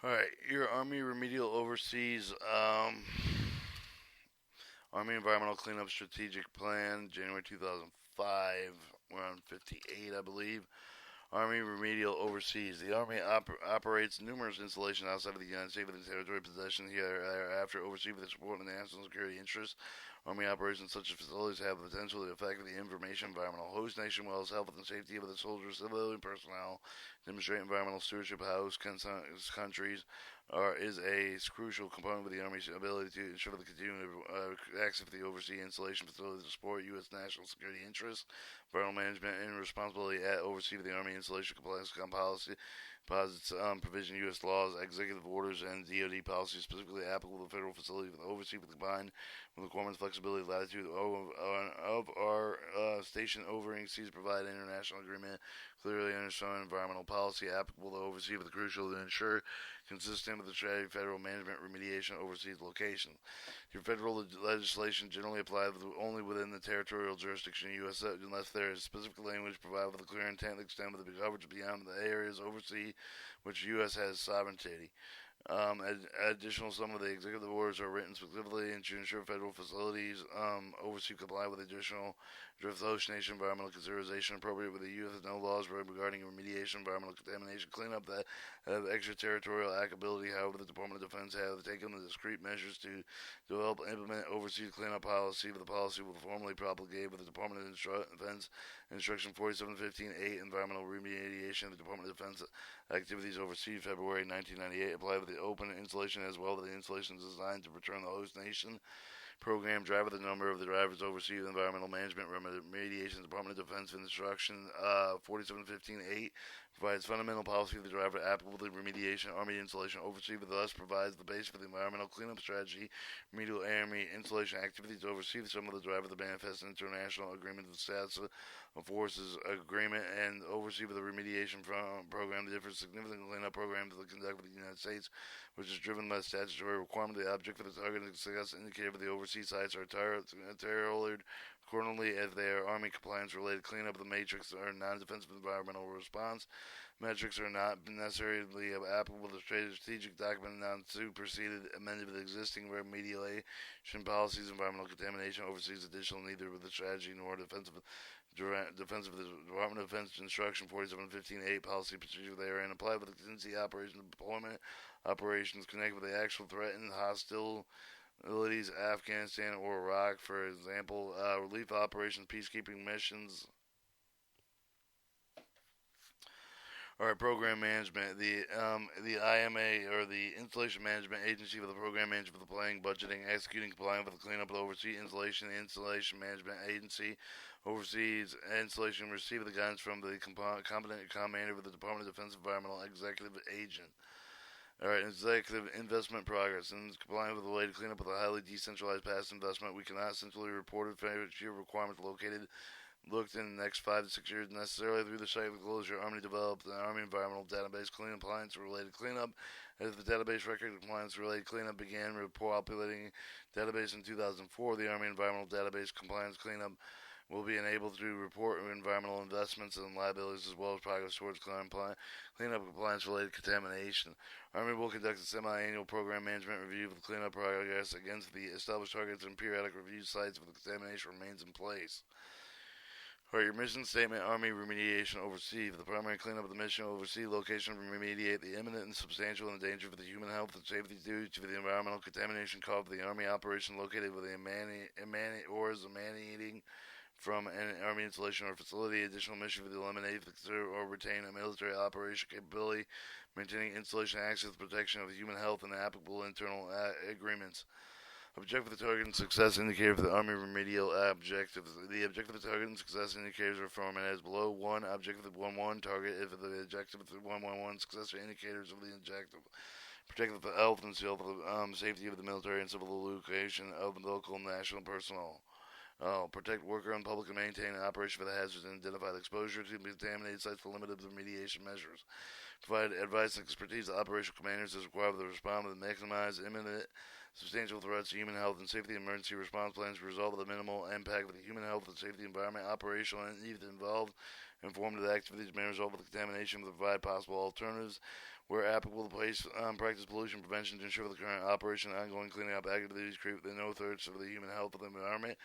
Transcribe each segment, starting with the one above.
All right, your Army Remedial Overseas Army Environmental Cleanup Strategic Plan, January 2005. We're on 58, I believe. Army Remedial Overseas. The Army operates numerous installations outside of the United States within territory possession hereafter overseas with the support of the national security interests. Army operations such as facilities have the potential to affect the information environmental host nation, well as health and safety of the soldiers, civilian personnel, demonstrate environmental stewardship of host countries, is a crucial component of the Army's ability to ensure the continuing access of the overseas installation facilities to support U.S. national security interests, environmental management, and responsibility at oversee the Army installation compliance policy, posits provision U.S. laws, executive orders, and DoD policies specifically applicable to federal facilities with oversee with combined with requirements, flexibility, latitude of our station overseas provide international agreement clearly understand environmental policy applicable to oversee with crucial to ensure consistent with the strategy of federal management remediation overseas location. Your federal legislation generally applies only within the territorial jurisdiction of U.S. unless there is specific language provided with a clear intent to extend with the coverage beyond the areas overseas which U.S. has sovereignty. Additional, some of the executive orders are written specifically to ensure federal facilities oversee comply with additional drift host nation environmental consideration appropriate with the U.S. No laws regarding remediation, environmental contamination, cleanup that have extraterritorial applicability. However, the Department of Defense have taken the discrete measures to develop and implement overseas cleanup policy. With the policy will formally propagate with the Department of Defense Instruction 4715-8 Environmental Remediation of the Department of Defense activities overseas February 1998 apply with the open installation as well as the installations designed to return the host nation program driver the number of the drivers oversee the environmental management remediation Department of Defense Instruction 4715-8 provides fundamental policy for the driver applicable to remediation Army installation oversee but thus provides the base for the environmental cleanup strategy remedial Army installation activities oversee some of the driver the manifest international agreement with status of forces agreement and oversee with the remediation program the different significant cleanup programs that conduct with the United States which is driven by statutory requirement. The object for the target and success indicated for the overseas sites are tailored accordingly as they are Army compliance related cleanup of the matrix or non-defensive environmental response. Metrics are not necessarily applicable to strategic document not superseded, amended with existing remediation policies, environmental contamination overseas additional neither with the strategy nor defensive Defense of the Department of Defense Instruction 4715-8 policy procedure therein apply with the contingency operation deployment operations connected with the actual threatened hostilities Afghanistan or Iraq, for example, relief operations, peacekeeping missions. All right, program management. The IMA or the Installation Management Agency for the program management of the planning, budgeting, executing, complying with the cleanup of the overseas installation. The Installation Management Agency oversees installation, receive the guidance from the competent commander of the Department of Defense Environmental Executive Agent. All right, executive investment progress. In complying with the way to clean up with a highly decentralized past investment, we cannot centrally report future requirements looked in the next 5 to 6 years necessarily through the site of closure. Army developed an Army environmental database compliance related cleanup. As the database record compliance related cleanup began populating database in 2004, the Army environmental database compliance cleanup will be enabled to report environmental investments and liabilities as well as progress towards cleanup compliance related contamination. Army will conduct a semi-annual program management review of the cleanup progress against the established targets and periodic review sites if the contamination remains in place. Alright, your mission statement, Army remediation oversee. The primary cleanup of the mission oversee location remediate the imminent and substantial danger for the human health and safety due to the environmental contamination caused by the Army operation located with or is emanating from an Army installation or facility. Additional mission for the eliminate, consider, or retain a military operation capability, maintaining installation access, protection of human health, and applicable internal agreements. Objective of the target and success indicator for the Army remedial objectives. The objective of the target and success indicators are formatted as below. 1. Objective of 1-1 target if the objective of 1-1-1 success are indicators of the objective. Protect the health and safety of the military and civil location of local and national personnel. Protect worker and public and maintain an operation for the hazards and identify the exposure to contaminated sites for limited remediation measures. Provide advice and expertise to operational commanders as required to respond with maximize imminent substantial threats to human health and safety. Emergency response plans to resolve the minimal impact of the human health and safety environment. Operational entities involved informed of the activities may result with the contamination to provide possible alternatives where applicable, to place practice pollution prevention to ensure the current operation and ongoing cleaning up activities create within no threats of the human health of the environment.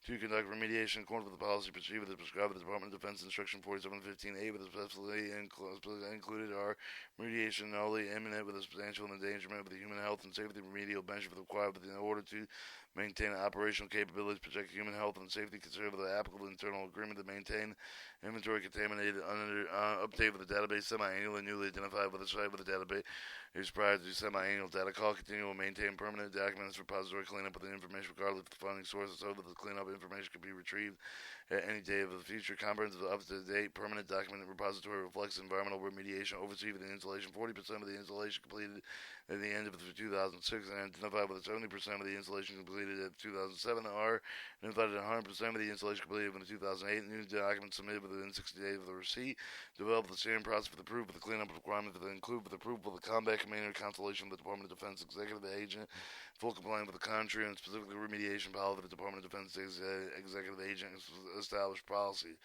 2. Conduct remediation in accordance with the policy procedure that is prescribed by the Department of Defense Instruction 4715A, with specifically included are remediation only imminent with a substantial endangerment of the human health and safety remedial measures required in order to maintain operational capabilities, protect human health and safety, consider the applicable internal agreement to maintain inventory contaminated update with the database semi-annual and newly identified with the site with the database is prior to semi-annual data call. Continue to maintain permanent documents repository cleanup with the information regardless of the funding source so that the cleanup information can be retrieved at any day of the future. Comprehensive up-to-date permanent document repository reflects environmental remediation overseen with the installation. 40% of the installation completed at the end of 2006 and identified with 70% of the installation completed at 2007 are identified at 100% of the installation completed in 2008. New documents submitted within 60 days of the receipt. Develop the standard process for the proof of the cleanup requirements that include with approval of the Combat Commander Constellation of the Department of Defense Executive Agent, full compliance with the country and specifically remediation policy of the Department of Defense Executive Agent established policy.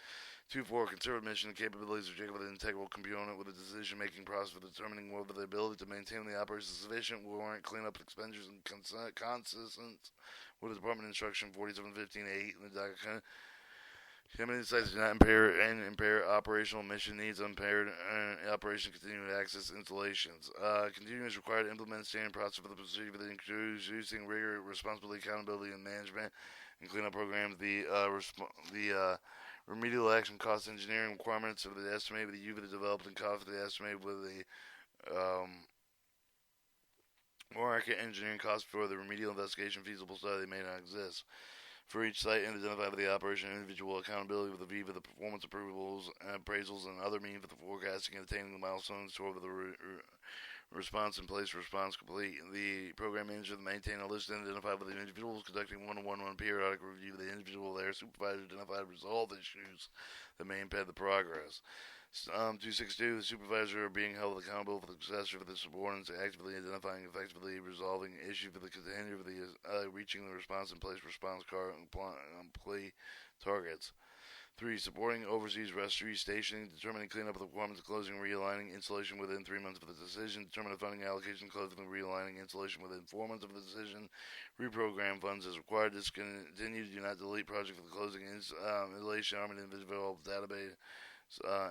2.4. Consider mission and capabilities of JACO with an integral component with a decision-making process for determining whether the ability to maintain the operation is sufficient warrant cleanup expenditures and consistent with the Department Instruction 4715-8 and the document. Community sites do not impair operational mission needs, impaired operation continuing access installations. Continuing is required to implement standard process for the procedure that includes using rigor, responsibility, accountability, and management and cleanup programs. The remedial action cost engineering requirements of the estimate with the UV developed and cost of the estimate with the market engineering cost for the remedial investigation feasible study may not exist. For each site and identify with the operation individual accountability with a view of the performance approvals, appraisals, and other means for the forecasting and attaining the milestones toward the response in place, response complete. The program manager maintain a list and identify with the individuals conducting one-on-one periodic review of the individual their supervisor identify and resolve issues that may impede the progress. 262, the supervisor are being held accountable for the success of the subordinates, actively identifying, effectively resolving issues for the contender for the reaching the response in place, response plea targets. 3. Supporting overseas rescue stationing, determining cleanup of the requirements of closing, realigning installation within 3 months of the decision, determine the funding allocation, closing and realigning installation within 4 months of the decision, reprogram funds as required, discontinue, do not delete project for the closing installation, arm and individual database,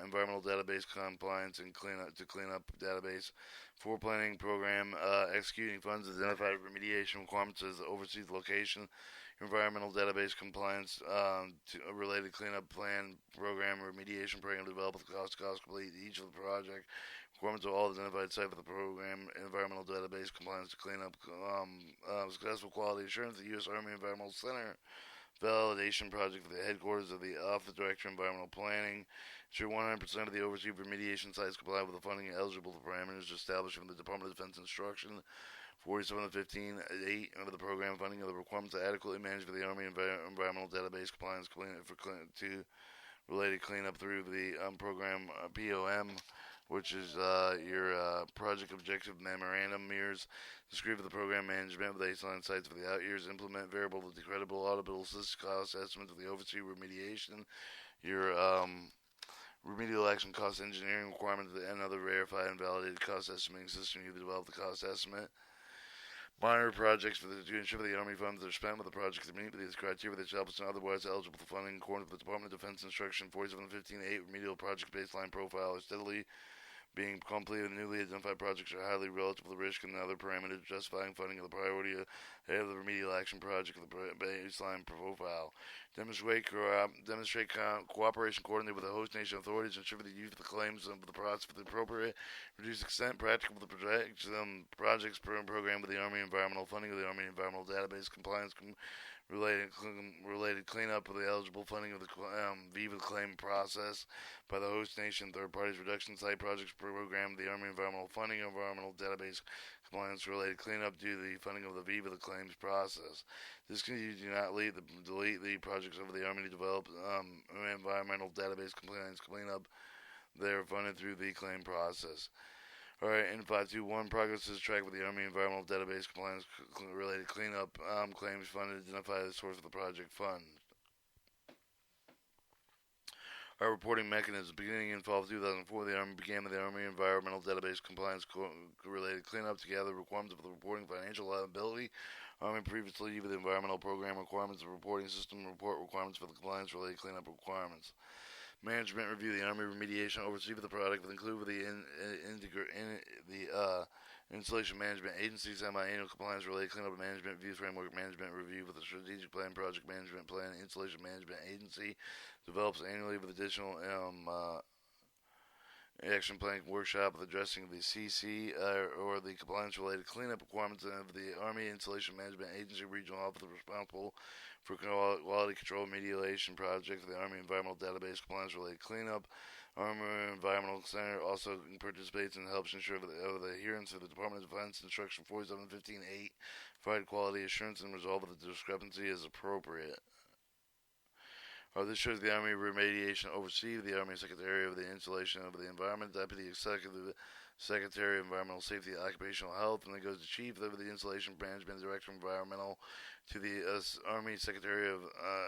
environmental database compliance and cleanup database. 4. Planning program, executing funds, identified remediation requirements as the overseas location, environmental database compliance, related cleanup plan, program, remediation program developed with cost complete each of the project, requirements of all identified site for the program, environmental database compliance to cleanup, successful quality assurance, the U.S. Army Environmental Center validation project for the headquarters of the Office Director of Environmental Planning. Ensure 100% of the overseas remediation sites comply with the funding eligible parameters established from the Department of Defense Instruction 4715-8 of the program funding of the requirements to adequately manage for the Army Environmental Database compliance to related cleanup through the program POM, which is your project objective memorandum mirrors describe the program management with baseline sites for the out years, implement variable with the credible auditable cost estimates of the overseas remediation, your remedial action cost engineering requirements and other verified and validated cost estimating system. You develop the cost estimate. Minor projects to ensure the Army funds are spent with the projects that meet these criteria that shall be otherwise eligible for funding in accordance with the Department of Defense Instruction 4715-8 remedial project baseline profile are steadily being completed. Newly identified projects are highly relative to the risk and other parameters justifying funding of the priority of the remedial action project of the baseline profile. Demonstrate cooperation coordinated with the host nation authorities, ensure the use of the claims of the process for the appropriate, reduce extent, practical the projects program with the Army environmental funding of the Army environmental database compliance related cleanup of the eligible funding of the VIVA claim process by the host nation, third parties, reduction site projects program, the Army environmental funding, environmental database compliance related cleanup due to the funding of the VIVA claims process. Discontinue, do not delete the projects of the Army to develop environmental database compliance cleanup. They are funded through the claim process. Alright, in 521, progress is tracked with the Army Environmental Database Compliance related cleanup claims funded, identify the source of the project fund. Our reporting mechanism. Beginning in fall of 2004, the Army began the Army Environmental Database Compliance related cleanup to gather requirements for the reporting financial liability. Army previously with the environmental program requirements, the reporting system report requirements for the compliance related cleanup requirements. Management review. The Army remediation oversee for the product with include with the Installation Management Agency semi-annual compliance related cleanup management review framework management review with the strategic plan project management plan. Installation Management Agency develops annually with additional action plan workshop with addressing the CC or the compliance related cleanup requirements of the Army Installation Management Agency regional officer responsible for quality control remediation project for the Army Environmental Database compliance related cleanup. Army Environmental Center also participates and helps ensure the adherence of the Department of Defense Instruction 4715-8, provide quality assurance and resolve the discrepancy as appropriate. This shows the Army remediation oversee the Army Secretary of the Installation of the Environment, Deputy Executive Secretary of Environmental Safety and Occupational Health, and then goes to Chief of the Installation Management Director of Environmental, to the Army Secretary of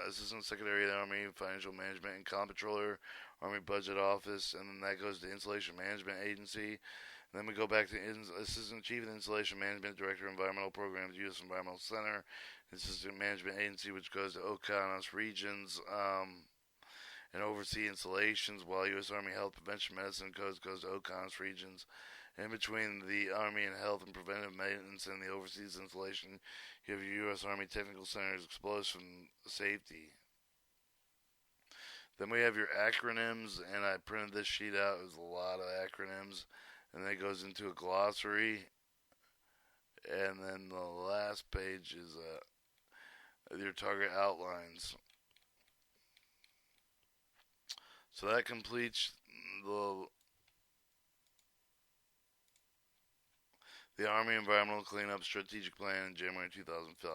Assistant Secretary of the Army Financial Management and Comptroller, Army Budget Office, and then that goes to Installation Management Agency. And then we go back to Assistant Chief of the Installation Management Director of Environmental Programs, U.S. Environmental Center, Assistant Management Agency, which goes to OCONUS regions, and oversee installations, while U.S. Army Health Prevention Medicine goes to OCONUS regions. In between the Army and Health and Preventive Maintenance and the overseas installation, you have your U.S. Army Technical Center's Explosion Safety. Then we have your acronyms, and I printed this sheet out. There's a lot of acronyms, and then it goes into a glossary. And then the last page is your target outlines. So that completes the Army Environmental Cleanup Strategic Plan in January 2005.